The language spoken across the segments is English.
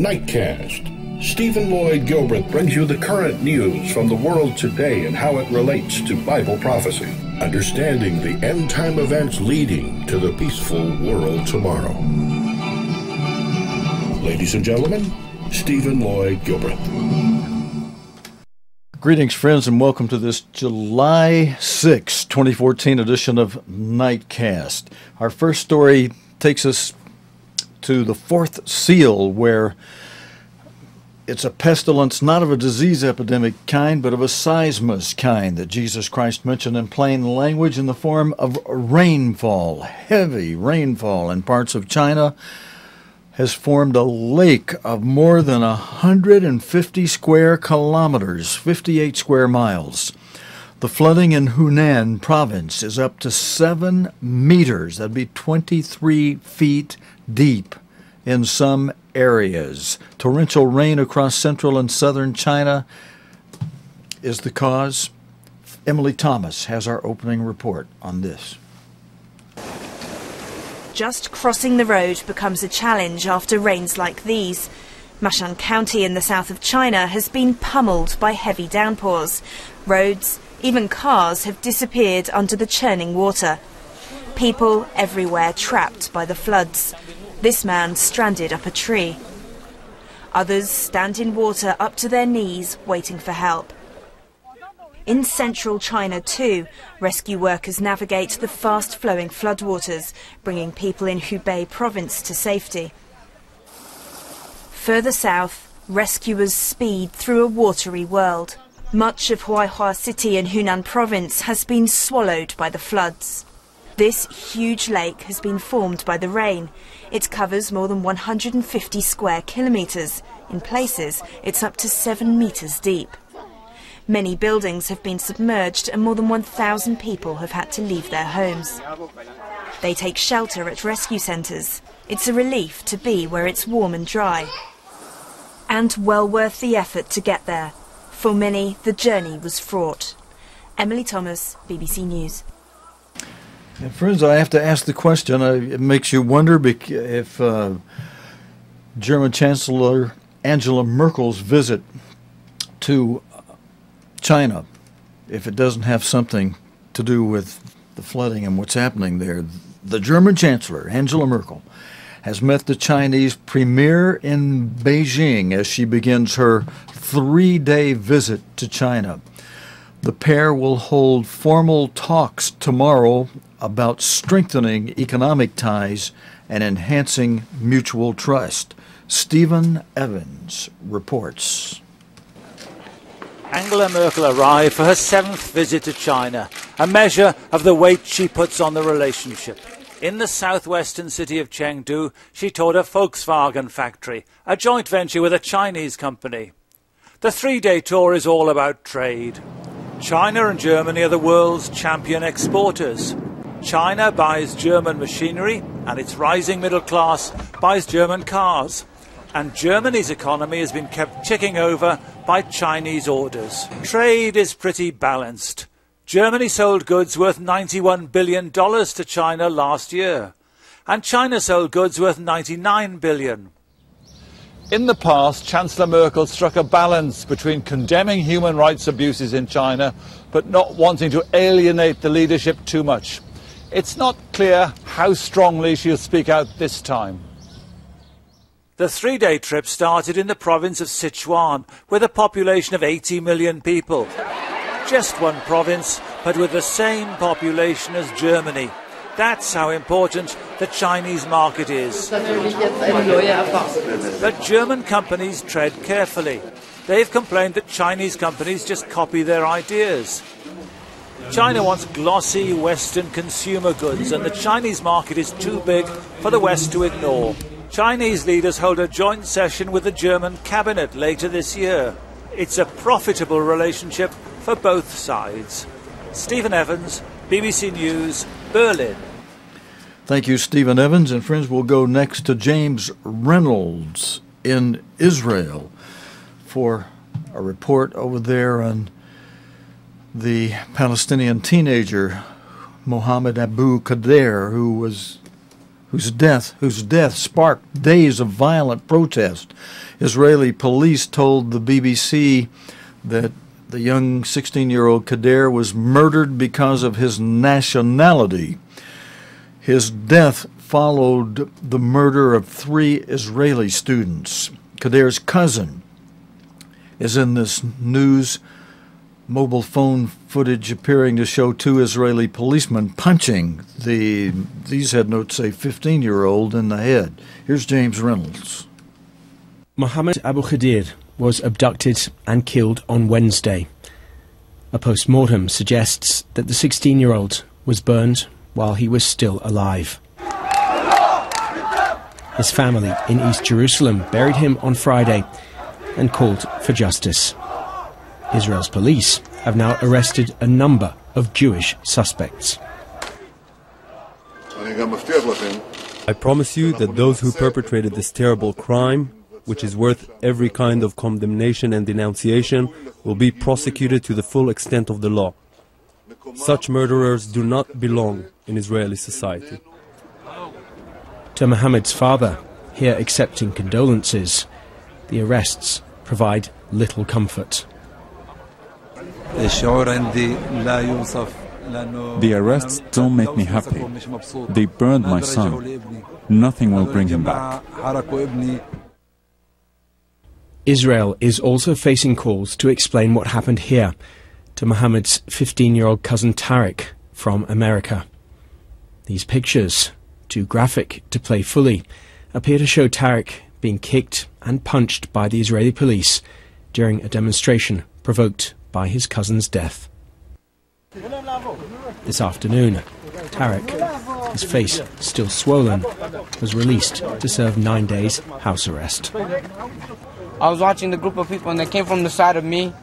Nightcast. Stephen Lloyd Gilbreth brings you the current news from the world today and how it relates to Bible prophecy. Understanding the end-time events leading to the peaceful world tomorrow. Ladies and gentlemen, Stephen Lloyd Gilbreth. Greetings, friends, and welcome to this July 6, 2014 edition of Nightcast. Our first story takes us to the fourth seal, where it's a pestilence, not of a disease epidemic kind, but of a seismus kind that Jesus Christ mentioned in plain language in the form of rainfall. Heavy rainfall in parts of China has formed a lake of more than 150 square kilometers, 58 square miles. The flooding in Hunan province is up to 7 meters. That'd be 23 feet deep in some areas. Torrential rain across central and southern China is the cause. Emily Thomas has our opening report on this. Just crossing the road becomes a challenge after rains like these. Mashan County in the south of China has been pummeled by heavy downpours. Roads, even cars, have disappeared under the churning water. People everywhere trapped by the floods. This man stranded up a tree. Others stand in water up to their knees waiting for help. In central China too, rescue workers navigate the fast-flowing floodwaters, bringing people in Hubei province to safety. Further south, rescuers speed through a watery world. Much of Huaihua city in Hunan province has been swallowed by the floods. This huge lake has been formed by the rain. It covers more than 150 square kilometers. In places, it's up to 7 meters deep. Many buildings have been submerged and more than 1,000 people have had to leave their homes. They take shelter at rescue centres. It's a relief to be where it's warm and dry. And well worth the effort to get there. For many, the journey was fraught. Emily Thomas, BBC News. And friends, I have to ask the question. It makes you wonder if German Chancellor Angela Merkel's visit to China, if it doesn't have something to do with the flooding and what's happening there. The German Chancellor, Angela Merkel, has met the Chinese premier in Beijing as she begins her 3-day visit to China. The pair will hold formal talks tomorrow about strengthening economic ties and enhancing mutual trust. Stephen Evans reports. Angela Merkel arrived for her 7th visit to China, a measure of the weight she puts on the relationship. In the southwestern city of Chengdu, she toured a Volkswagen factory, a joint venture with a Chinese company. The 3-day tour is all about trade. China and Germany are the world's champion exporters. China buys German machinery, and its rising middle class buys German cars. And Germany's economy has been kept ticking over by Chinese orders. Trade is pretty balanced. Germany sold goods worth $91 billion to China last year, and China sold goods worth $99 billion. In the past, Chancellor Merkel struck a balance between condemning human rights abuses in China, but not wanting to alienate the leadership too much. It's not clear how strongly she'll speak out this time. The 3-day trip started in the province of Sichuan, with a population of 80 million people. Just one province, but with the same population as Germany. That's how important the Chinese market is. But German companies tread carefully. They've complained that Chinese companies just copy their ideas. China wants glossy Western consumer goods, and the Chinese market is too big for the West to ignore. Chinese leaders hold a joint session with the German cabinet later this year. It's a profitable relationship for both sides. Stephen Evans, BBC News, Berlin. Thank you, Stephen Evans. And friends, we'll go next to James Reynolds in Israel for a report over there on the Palestinian teenager Mohammad Abu Khdair, who was whose death sparked days of violent protest. Israeli police told the BBC that the young 16-year-old Khdair was murdered because of his nationality. His death followed the murder of 3 Israeli students. Khdair's cousin is in this news. Mobile phone footage appearing to show 2 Israeli policemen punching these headnotes say 15-year-old in the head. Here's James Reynolds. Mohammad Abu Khdair was abducted and killed on Wednesday. A post-mortem suggests that the 16-year-old was burned while he was still alive. His family in East Jerusalem buried him on Friday and called for justice. Israel's police have now arrested a number of Jewish suspects. I promise you that those who perpetrated this terrible crime, which is worth every kind of condemnation and denunciation, will be prosecuted to the full extent of the law. Such murderers do not belong in Israeli society. To Mohammed's father, here accepting condolences, the arrests provide little comfort. The arrests don't make me happy. They burned my son. Nothing will bring him back. Israel is also facing calls to explain what happened here to Mohammed's 15-year-old cousin Tariq from America. These pictures, too graphic to play fully, appear to show Tariq being kicked and punched by the Israeli police during a demonstration provoked by his cousin's death. This afternoon, Tariq, his face still swollen, was released to serve 9 days house arrest. I was watching the group of people and they came from the side of me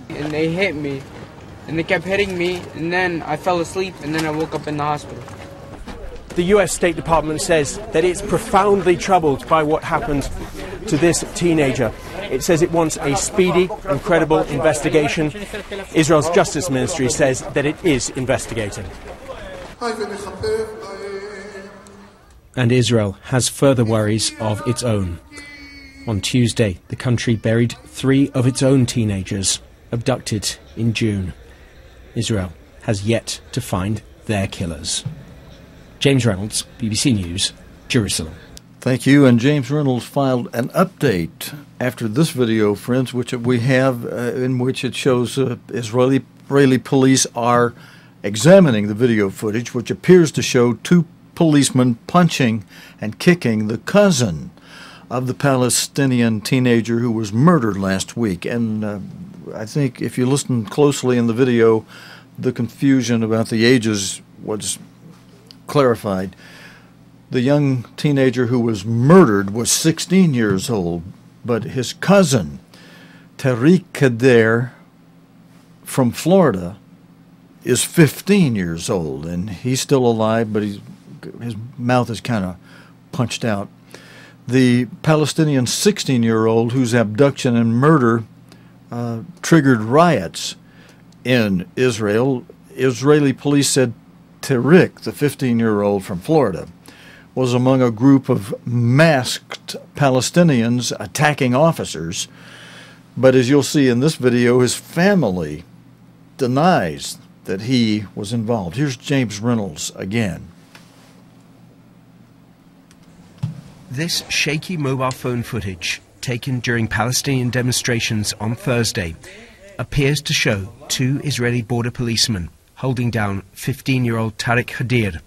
and they hit me and they kept hitting me and then I fell asleep and then I woke up in the hospital. The US State Department says that it's profoundly troubled by what happened to this teenager. It says it wants a speedy and credible investigation. Israel's Justice Ministry says that it is investigating. And Israel has further worries of its own. On Tuesday, the country buried 3 of its own teenagers, abducted in June. Israel has yet to find their killers. James Reynolds, BBC News, Jerusalem. Thank you. And James Reynolds filed an update after this video, friends, which we have in which it shows Israeli police are examining the video footage, which appears to show 2 policemen punching and kicking the cousin of the Palestinian teenager who was murdered last week. And I think if you listen closely in the video, the confusion about the ages was clarified. The young teenager who was murdered was 16 years old, but his cousin, Tariq Khdair, from Florida, is 15 years old, and he's still alive, but his mouth is kind of punched out. The Palestinian 16-year-old whose abduction and murder triggered riots in Israel. Israeli police said Tariq, the 15-year-old from Florida, was among a group of masked Palestinians attacking officers. But as you'll see in this video, his family denies that he was involved. Here's James Reynolds again. This shaky mobile phone footage, taken during Palestinian demonstrations on Thursday, appears to show 2 Israeli border policemen holding down 15-year-old Tariq Khdair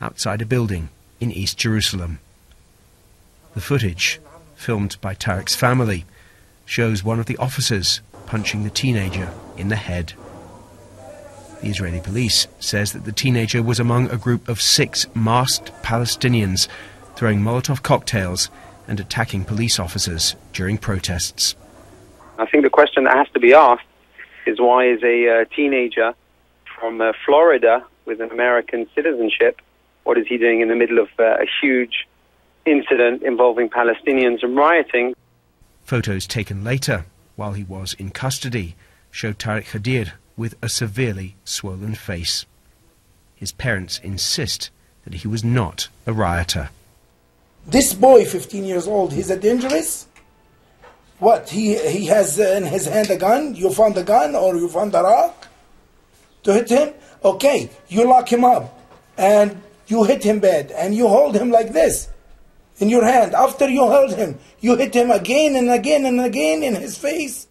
outside a building in East Jerusalem. The footage, filmed by Tariq's family, shows one of the officers punching the teenager in the head. The Israeli police says that the teenager was among a group of 6 masked Palestinians throwing Molotov cocktails and attacking police officers during protests. I think the question that has to be asked is why is a teenager from Florida with an American citizenship, what is he doing in the middle of a huge incident involving Palestinians and rioting? Photos taken later, while he was in custody, showed Tariq Khdair with a severely swollen face. His parents insist that he was not a rioter. This boy, 15 years old, he's a dangerous? What, he has in his hand a gun? You found a gun or you found a rock to hit him? Okay, you lock him up and you hit him bad and you hold him like this in your hand. After you hold him, you hit him again and again and again in his face.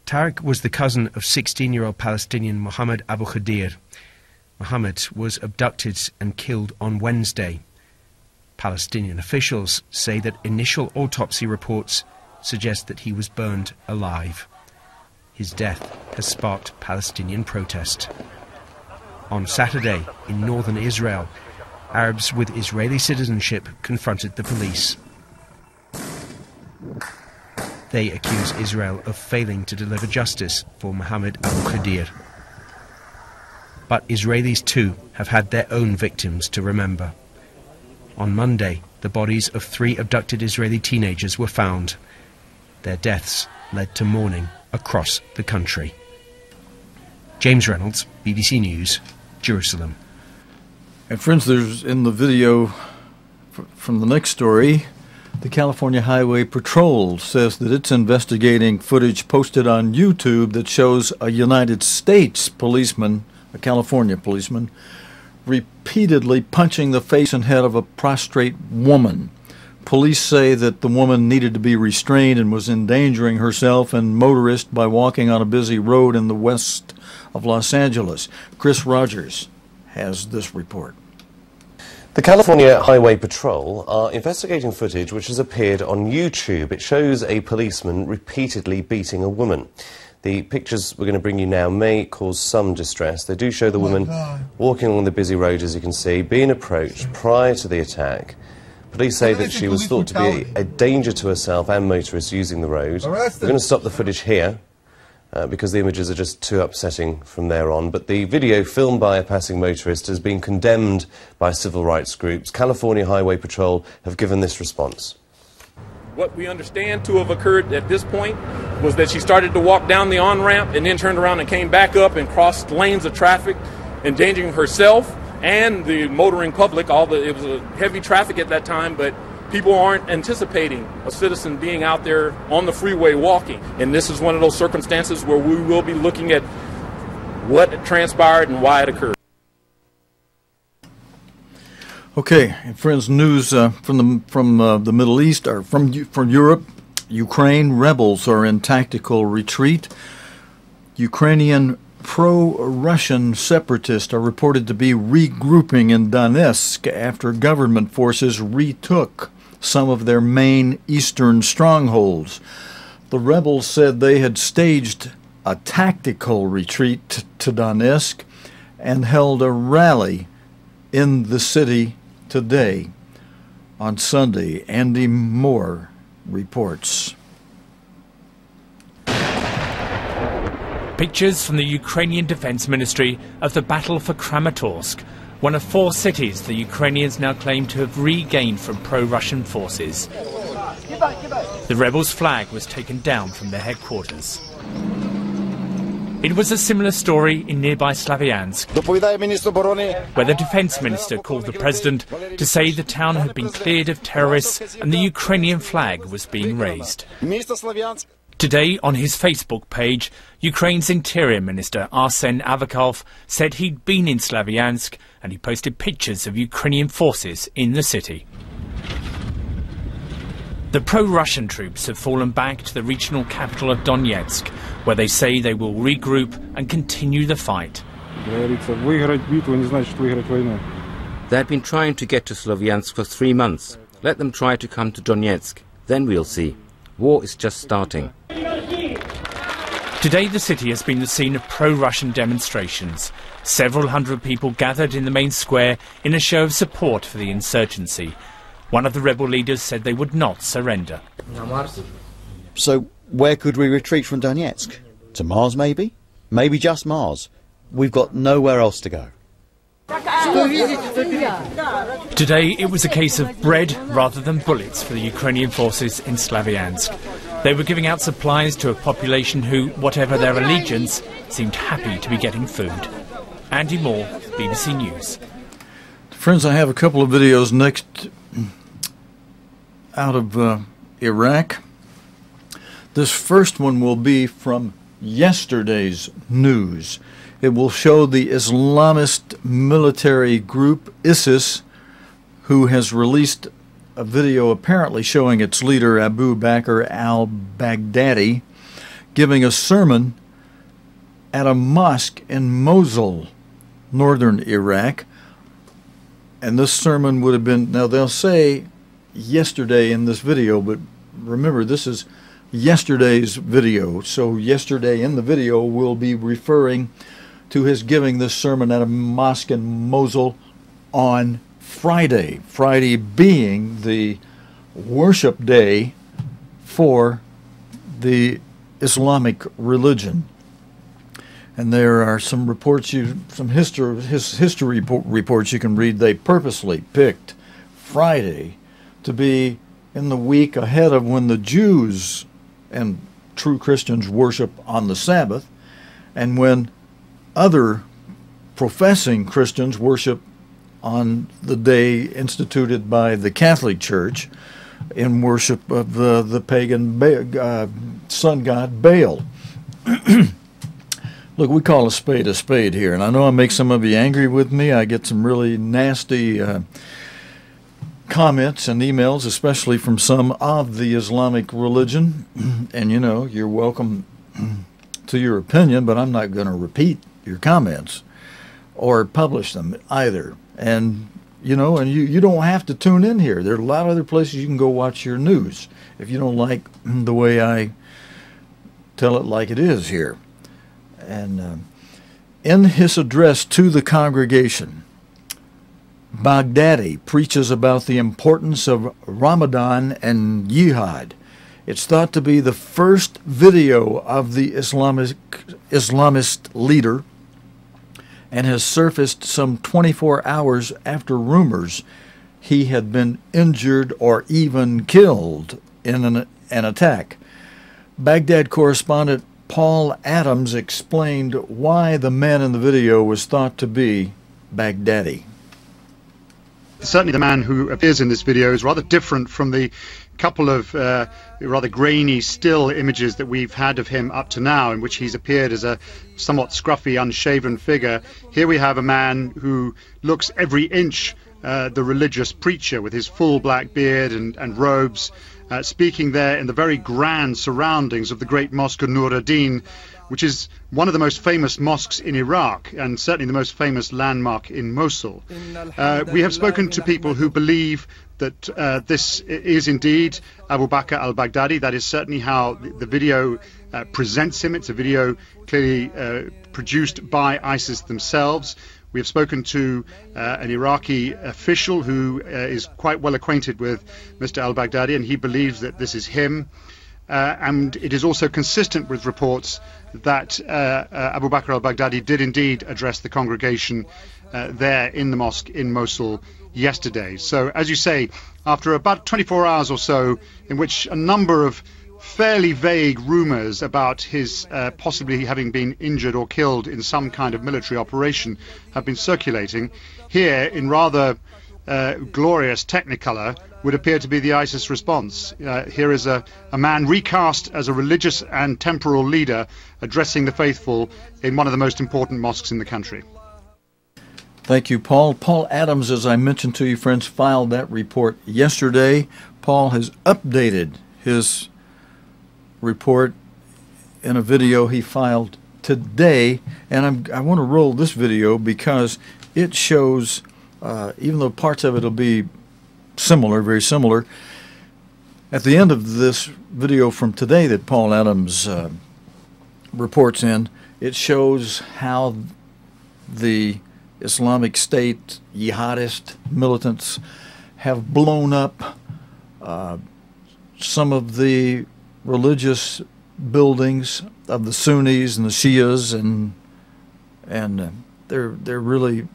Tariq was the cousin of 16-year-old Palestinian Mohammad Abu Khdair. Mohammed was abducted and killed on Wednesday. Palestinian officials say that initial autopsy reports suggest that he was burned alive. His death has sparked Palestinian protest. On Saturday, in northern Israel, Arabs with Israeli citizenship confronted the police. They accuse Israel of failing to deliver justice for Mohammad Abu Khdair. But Israelis too have had their own victims to remember. On Monday, the bodies of 3 abducted Israeli teenagers were found. Their deaths led to mourning across the country. James Reynolds, BBC News, Jerusalem. And friends, there's in the video from the next story, the California Highway Patrol says that it's investigating footage posted on YouTube that shows a United States policeman, a California policeman, repeatedly punching the face and head of a prostrate woman. Police say that the woman needed to be restrained and was endangering herself and motorists by walking on a busy road in the west of Los Angeles. Chris Rogers has this report. The California Highway Patrol are investigating footage which has appeared on YouTube. It shows a policeman repeatedly beating a woman. The pictures we're going to bring you now may cause some distress. They do show the woman walking along the busy road, as you can see, being approached prior to the attack. Police say that she was thought to be a danger to herself and motorists using the road. We're going to stop the footage here because the images are just too upsetting from there on. But the video filmed by a passing motorist has been condemned by civil rights groups. California Highway Patrol have given this response. What we understand to have occurred at this point was that she started to walk down the on-ramp and then turned around and came back up and crossed lanes of traffic, endangering herself and the motoring public. It was a heavy traffic at that time, but people aren't anticipating a citizen being out there on the freeway walking. And this is one of those circumstances where we will be looking at what transpired and why it occurred. Okay, friends, news from the Middle East, or from Europe. Ukraine rebels are in tactical retreat. Ukrainian pro-Russian separatists are reported to be regrouping in Donetsk after government forces retook some of their main eastern strongholds. The rebels said they had staged a tactical retreat to Donetsk and held a rally in the city today. On Sunday, Andy Moore reports. Pictures from the Ukrainian Defense Ministry of the battle for Kramatorsk, one of 4 cities the Ukrainians now claim to have regained from pro-Russian forces. The rebels' flag was taken down from their headquarters. It was a similar story in nearby Slavyansk, where the defense minister called the president to say the town had been cleared of terrorists and the Ukrainian flag was being raised. Today, on his Facebook page, Ukraine's Interior Minister Arsen Avakov said he'd been in Slavyansk and he posted pictures of Ukrainian forces in the city. The pro-Russian troops have fallen back to the regional capital of Donetsk, where they say they will regroup and continue the fight. They've been trying to get to Slavyansk for 3 months. Let them try to come to Donetsk. Then we'll see. War is just starting. Today the city has been the scene of pro-Russian demonstrations. Several hundred people gathered in the main square in a show of support for the insurgency. One of the rebel leaders said they would not surrender. So where could we retreat from Donetsk? To Mars maybe? Maybe just Mars. We've got nowhere else to go. Today it was a case of bread rather than bullets for the Ukrainian forces in Slavyansk. They were giving out supplies to a population who, whatever their allegiance, seemed happy to be getting food. Andy Moore, BBC News. Friends, I have a couple of videos next out of Iraq. This first one will be from yesterday's news. It will show the Islamist military group ISIS, who has released a video apparently showing its leader Abu Bakr al-Baghdadi giving a sermon at a mosque in Mosul, northern Iraq. And this sermon would have been, now they'll say yesterday in this video, but remember this is yesterday's video. So yesterday in the video will be referring to his giving this sermon at a mosque in Mosul on Friday. Friday being the worship day for the Islamic religion. And there are some reports, some history reports you can read. They purposely picked Friday to be in the week ahead of when the Jews and true Christians worship on the Sabbath, and when other professing Christians worship on the day instituted by the Catholic Church in worship of the pagan sun god Baal. Look, we call a spade here, and I know I make some of you angry with me. I get some really nasty comments and emails, especially from some of the Islamic religion. And, you know, you're welcome to your opinion, but I'm not going to repeat your comments or publish them either. And, you know, and you don't have to tune in here. There are a lot of other places you can go watch your news if you don't like the way I tell it like it is here. And in his address to the congregation, Baghdadi preaches about the importance of Ramadan and jihad. It's thought to be the first video of the Islamist leader and has surfaced some 24 hours after rumors he had been injured or even killed in an attack. Baghdad correspondent Paul Adams explained why the man in the video was thought to be Baghdadi. Certainly the man who appears in this video is rather different from the couple of rather grainy still images that we've had of him up to now, in which he's appeared as a somewhat scruffy, unshaven figure. Here we have a man who looks every inch the religious preacher, with his full black beard and robes, speaking there in the very grand surroundings of the great Mosque of Nur ad-Din, which is one of the most famous mosques in Iraq and certainly the most famous landmark in Mosul. We have spoken to people who believe that this is indeed Abu Bakr al-Baghdadi. That is certainly how the video presents him. It's a video clearly produced by ISIS themselves. We have spoken to an Iraqi official who is quite well acquainted with Mr. al-Baghdadi, and he believes that this is him. And it is also consistent with reports that Abu Bakr al-Baghdadi did indeed address the congregation there in the mosque in Mosul yesterday. So, as you say, after about 24 hours or so, in which a number of fairly vague rumours about his possibly having been injured or killed in some kind of military operation have been circulating, here in rather glorious technicolor would appear to be the ISIS response. Here is a man recast as a religious and temporal leader addressing the faithful in one of the most important mosques in the country. Thank you, Paul. Paul Adams, as I mentioned to you, friends, filed that report yesterday. Paul has updated his report in a video he filed today, and I want to roll this video because it shows, even though parts of it will be similar, very similar, at the end of this video from today that Paul Adams reports in, it shows how the Islamic State jihadist militants have blown up some of the religious buildings of the Sunnis and the Shias, and they're really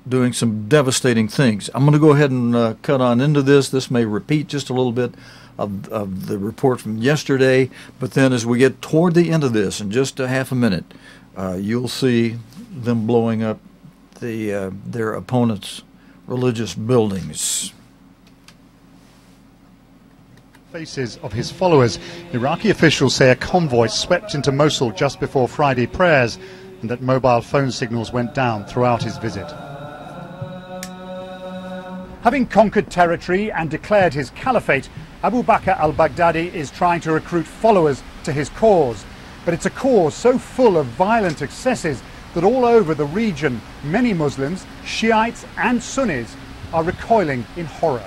doing some devastating things. I'm going to go ahead and cut on into this. This may repeat just a little bit of the report from yesterday, but then as we get toward the end of this, in just a half a minute, you'll see them blowing up their opponents' religious buildings. Faces of his followers. Iraqi officials say a convoy swept into Mosul just before Friday prayers and that mobile phone signals went down throughout his visit. Having conquered territory and declared his caliphate, Abu Bakr al-Baghdadi is trying to recruit followers to his cause. But it's a cause so full of violent excesses that all over the region, many Muslims, Shiites and Sunnis, are recoiling in horror.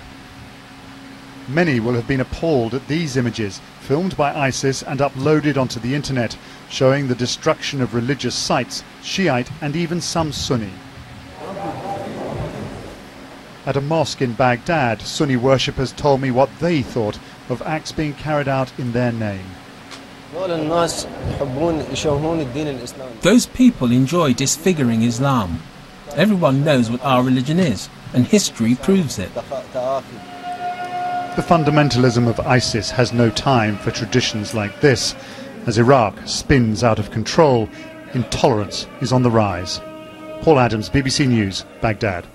Many will have been appalled at these images, filmed by ISIS and uploaded onto the internet, showing the destruction of religious sites, Shiite and even some Sunni. At a mosque in Baghdad, Sunni worshippers told me what they thought of acts being carried out in their name. Those people enjoy disfiguring Islam. Everyone knows what our religion is, and history proves it. The fundamentalism of ISIS has no time for traditions like this. As Iraq spins out of control, intolerance is on the rise. Paul Adams, BBC News, Baghdad.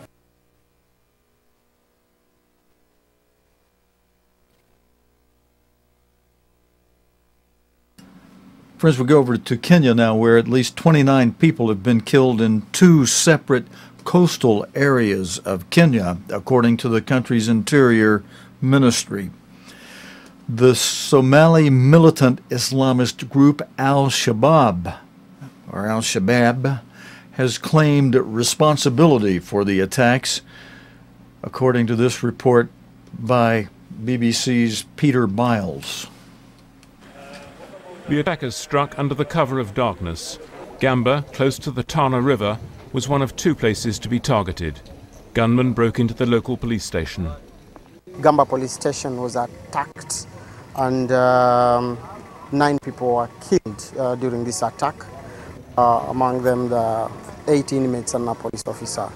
Friends, we'll go over to Kenya now, where at least 29 people have been killed in 2 separate coastal areas of Kenya, according to the country's interior ministry. The Somali militant Islamist group al-Shabaab has claimed responsibility for the attacks, according to this report by BBC's Peter Biles. The attackers struck under the cover of darkness. Gamba, close to the Tana River, was one of 2 places to be targeted. Gunmen broke into the local police station. Gamba police station was attacked and 9 people were killed during this attack, among them the 8 inmates and a police officer.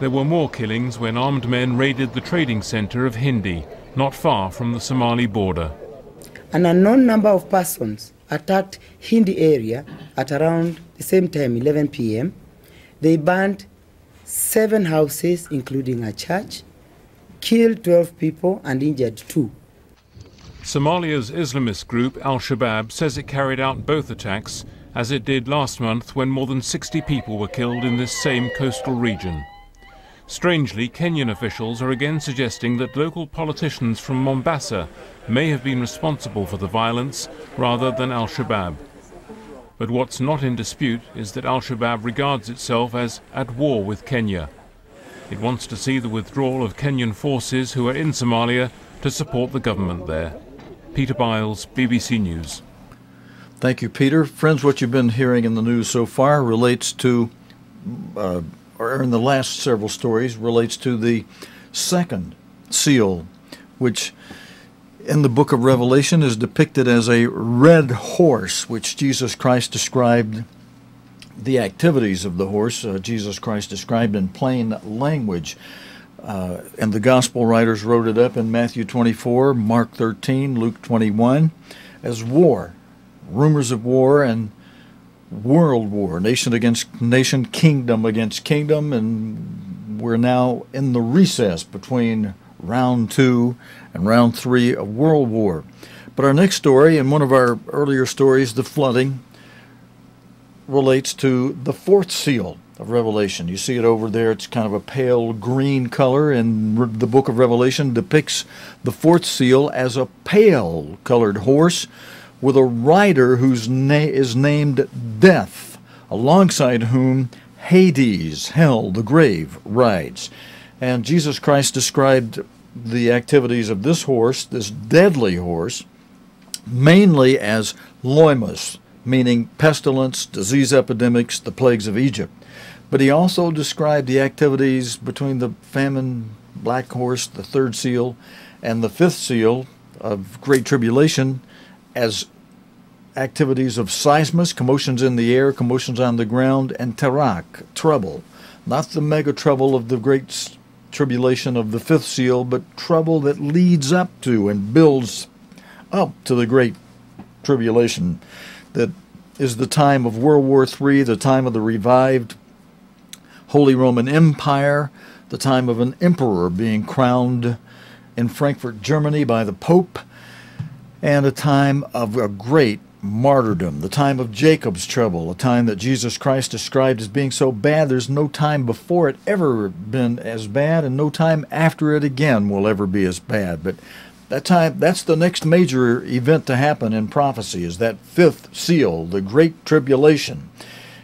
There were more killings when armed men raided the trading centre of Hindi, not far from the Somali border. An unknown number of persons attacked Hindi area at around the same time, 11 p.m. They burned 7 houses, including a church, killed 12 people and injured 2. Somalia's Islamist group al-Shabaab says it carried out both attacks, as it did last month when more than 60 people were killed in this same coastal region. Strangely, Kenyan officials are again suggesting that local politicians from Mombasa may have been responsible for the violence rather than al-Shabaab. But what's not in dispute is that al-Shabaab regards itself as at war with Kenya. It wants to see the withdrawal of Kenyan forces who are in Somalia to support the government there. Peter Biles, BBC News. Thank you, Peter. Friends, what you've been hearing in the news so far relates to, or in the last several stories, relates to the second seal, which in the book of Revelation is depicted as a red horse, which Jesus Christ described the activities of the horse. Jesus Christ described in plain language. And the gospel writers wrote it up in Matthew 24, Mark 13, Luke 21, as war, rumors of war and world war, nation against nation, kingdom against kingdom, and we're now in the recess between round 2 and round 3 of world war. But our next story, and one of our earlier stories, the flooding, relates to the 4th seal of Revelation. You see it over there. It's kind of a pale green color, and the book of Revelation depicts the 4th seal as a pale colored horse with a rider whose name is named Death, alongside whom Hades, hell, the grave, rides. And Jesus Christ described the activities of this horse, this deadly horse, mainly as loimus, meaning pestilence, disease epidemics, the plagues of Egypt. But he also described the activities between the famine, black horse, the 3rd seal, and the 5th seal of Great Tribulation as activities of seismus, commotions in the air, commotions on the ground, and tarak, trouble. Not the mega trouble of the Great Tribulation of the 5th seal, but trouble that leads up to and builds up to the Great Tribulation. That is the time of World War III, the time of the revived Holy Roman Empire, the time of an emperor being crowned in Frankfurt, Germany by the Pope, and a time of a great martyrdom, the time of Jacob's trouble, a time that Jesus Christ described as being so bad there's no time before it ever been as bad, and no time after it again will ever be as bad. But that time, that's the next major event to happen in prophecy, is that fifth seal, the Great Tribulation,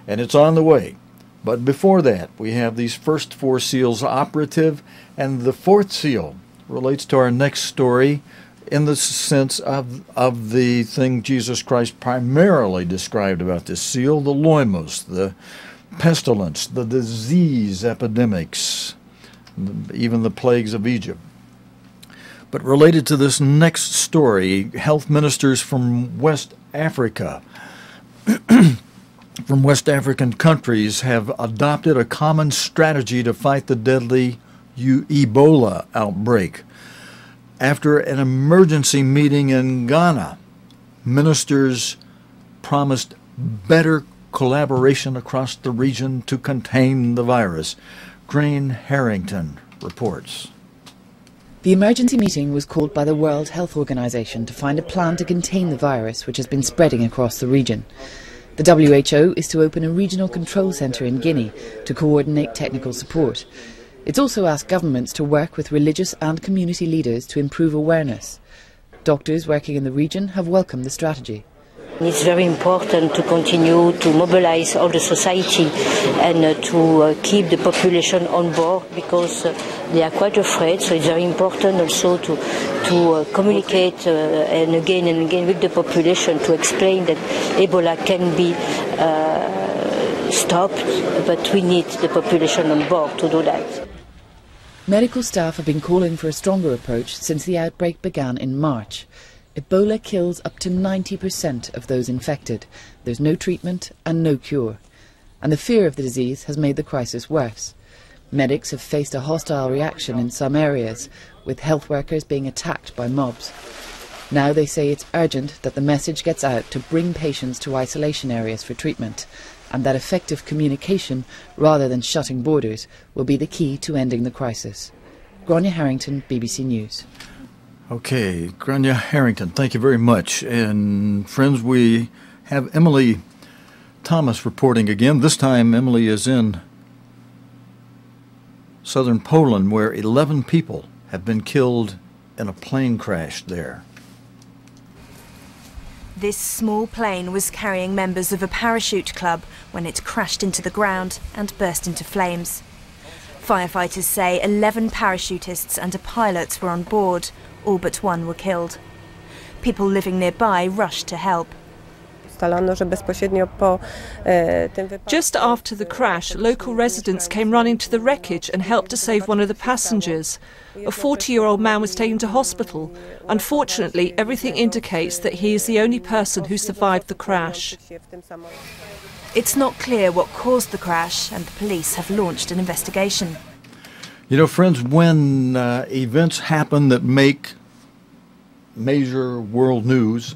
and it's on the way. But before that, we have these first four seals operative, and the fourth seal relates to our next story in the sense of the thing Jesus Christ primarily described about this seal, the loimos, the pestilence, the disease epidemics, even the plagues of Egypt. But related to this next story, health ministers from West Africa, from West African countries, have adopted a common strategy to fight the deadly Ebola outbreak. After an emergency meeting in Ghana, ministers promised better collaboration across the region to contain the virus. Green Harrington reports. The emergency meeting was called by the World Health Organization to find a plan to contain the virus, which has been spreading across the region. The WHO is to open a regional control centre in Guinea to coordinate technical support. It's also asked governments to work with religious and community leaders to improve awareness. Doctors working in the region have welcomed the strategy. It's very important to continue to mobilize all the society and to keep the population on board, because they are quite afraid. So it's very important also to communicate and again with the population to explain that Ebola can be stopped, but we need the population on board to do that. Medical staff have been calling for a stronger approach since the outbreak began in March. Ebola kills up to 90% of those infected. There's no treatment and no cure. And the fear of the disease has made the crisis worse. Medics have faced a hostile reaction in some areas, with health workers being attacked by mobs. Now they say it's urgent that the message gets out to bring patients to isolation areas for treatment, and that effective communication, rather than shutting borders, will be the key to ending the crisis. Grania Harrington, BBC News. Okay, Grania Harrington, thank you very much. And friends, we have Emily Thomas reporting again. This time Emily is in southern Poland, where 11 people have been killed in a plane crash there. This small plane was carrying members of a parachute club when it crashed into the ground and burst into flames. Firefighters say 11 parachutists and a pilot were on board. All but one were killed. People living nearby rushed to help. Just after the crash, local residents came running to the wreckage and helped to save one of the passengers. A 40-year-old man was taken to hospital. Unfortunately, everything indicates that he is the only person who survived the crash. It's not clear what caused the crash, and the police have launched an investigation. You know, friends, when events happen that make major world news,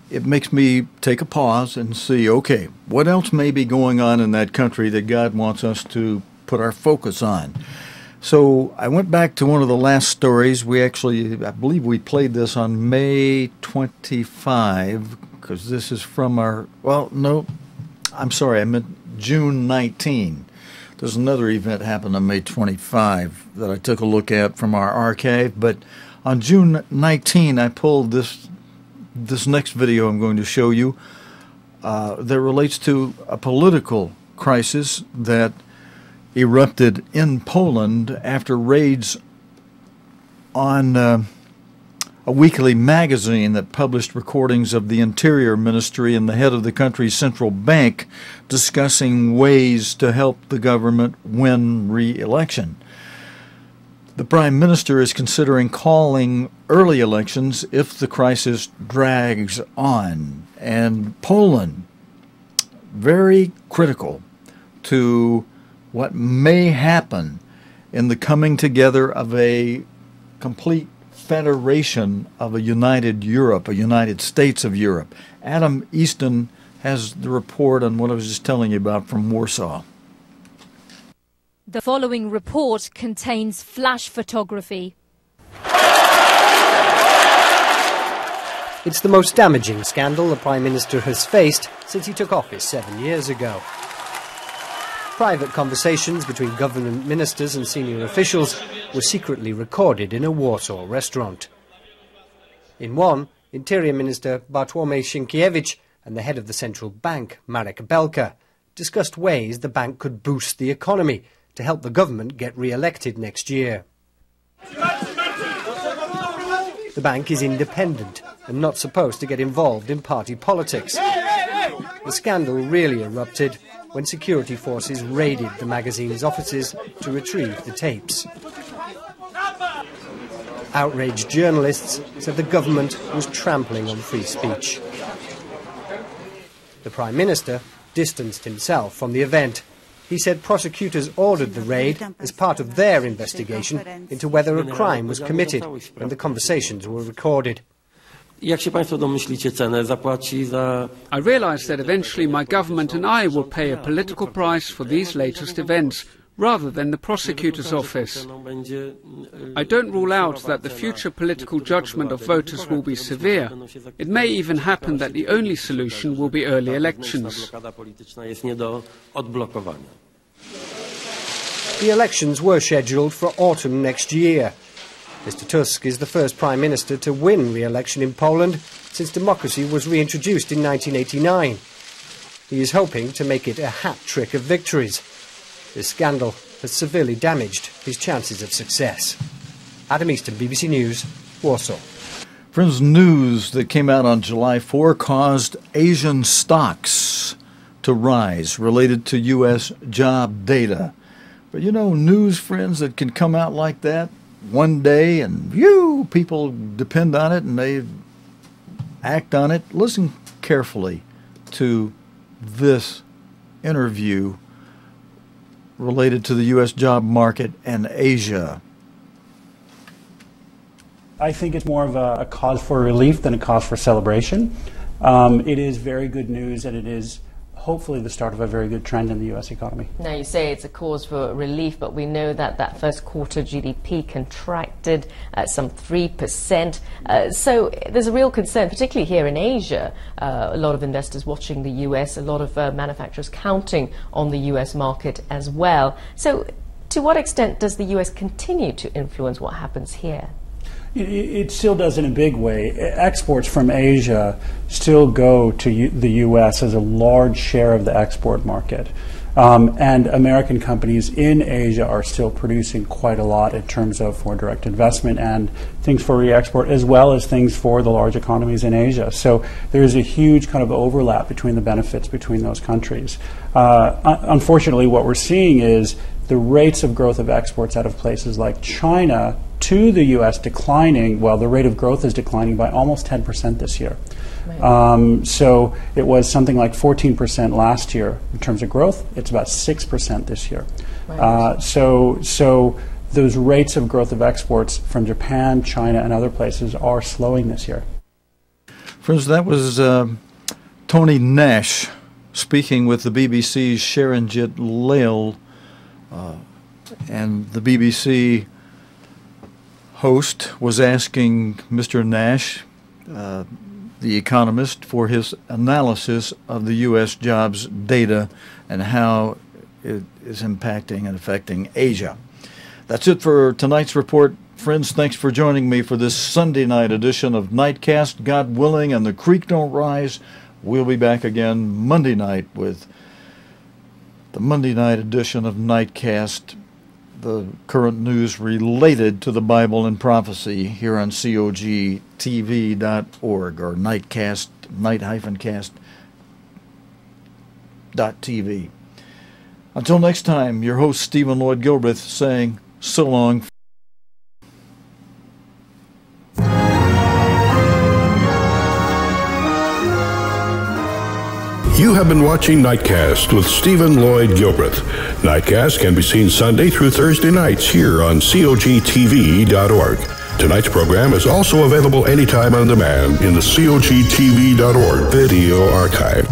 it makes me take a pause and see, okay, what else may be going on in that country that God wants us to put our focus on? So I went back to one of the last stories. I believe we played this on May 25, because this is from our, well, no, I'm sorry, I meant June 19. There's another event happened on May 25 that I took a look at from our archive, but on June 19 I pulled this next video I'm going to show you that relates to a political crisis that erupted in Poland after raids on a weekly magazine that published recordings of the Interior Ministry and the head of the country's central bank discussing ways to help the government win re-election. The Prime Minister is considering calling early elections if the crisis drags on. And Poland, very critical to what may happen in the coming together of a complete federation of a united Europe, a United States of Europe. Adam Easton has the report on what I was just telling you about from Warsaw. The following report contains flash photography. It's the most damaging scandal the Prime Minister has faced since he took office 7 years ago. Private conversations between government ministers and senior officials were secretly recorded in a Warsaw restaurant. In one, Interior Minister Bartłomiej Sienkiewicz and the head of the central bank, Marek Belka, discussed ways the bank could boost the economy to help the government get re-elected next year. The bank is independent and not supposed to get involved in party politics. The scandal really erupted when security forces raided the magazine's offices to retrieve the tapes. Outraged journalists said the government was trampling on free speech. The Prime Minister distanced himself from the event. He said prosecutors ordered the raid as part of their investigation into whether a crime was committed and the conversations were recorded. I realise that eventually my government and I will pay a political price for these latest events, rather than the prosecutor's office. I don't rule out that the future political judgment of voters will be severe. It may even happen that the only solution will be early elections. The elections were scheduled for autumn next year. Mr. Tusk is the first Prime Minister to win re-election in Poland since democracy was reintroduced in 1989. He is hoping to make it a hat trick of victories. This scandal has severely damaged his chances of success. Adam Easton, BBC News, Warsaw. Friends, news that came out on July 4 caused Asian stocks to rise related to U.S. job data. But you know, news, friends, that can come out like that one day and people depend on it and they act on it. Listen carefully to this interview related to the U.S. job market and Asia. I think it's more of a cause for relief than a cause for celebration. It is very good news, and it is hopefully the start of a very good trend in the U.S. economy. Now, you say it's a cause for relief, but we know that that first quarter GDP contracted some 3%. So there's a real concern, particularly here in Asia. A lot of investors watching the U.S., a lot of manufacturers counting on the U.S. market as well. So to what extent does the U.S. continue to influence what happens here? It still does in a big way. Exports from Asia still go to the U.S. as a large share of the export market. And American companies in Asia are still producing quite a lot in terms of foreign direct investment and things for re-export, as well as things for the large economies in Asia. So there's a huge kind of overlap between the benefits between those countries. Unfortunately, what we're seeing is the rates of growth of exports out of places like China to the U.S. declining. Well, the rate of growth is declining by almost 10% this year. Right. So it was something like 14% last year in terms of growth. It's about 6% this year. Right. So those rates of growth of exports from Japan, China, and other places are slowing this year. Friends, that was Tony Nash speaking with the BBC's Sharanjit Lail, and the BBC host was asking Mr. Nash, the economist, for his analysis of the U.S. jobs data and how it is impacting and affecting Asia. That's it for tonight's report. Friends, thanks for joining me for this Sunday night edition of Nightcast. God willing and the creek don't rise, we'll be back again Monday night with the Monday night edition of Nightcast, the current news related to the Bible and prophecy here on COGTV.org or Nightcast, night-cast.tv. Until next time, your host Stephen Lloyd Gilbreth saying so long. You have been watching Nightcast with Stephen Lloyd Gilbreth. Nightcast can be seen Sunday through Thursday nights here on COGTV.org. Tonight's program is also available anytime on demand in the COGTV.org video archive.